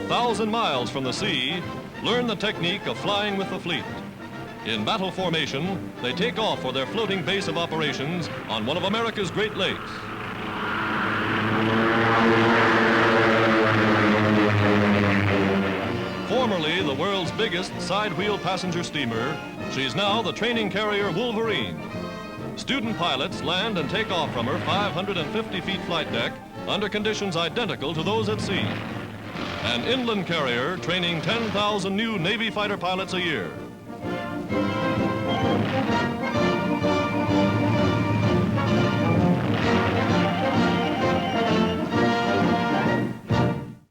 1,000 miles from the sea, learn the technique of flying with the fleet. In battle formation, they take off for their floating base of operations on one of America's Great Lakes. Formerly the world's biggest side-wheel passenger steamer, she's now the training carrier Wolverine. Student pilots land and take off from her 550 feet flight deck under conditions identical to those at sea. An inland carrier training 10,000 new Navy fighter pilots a year.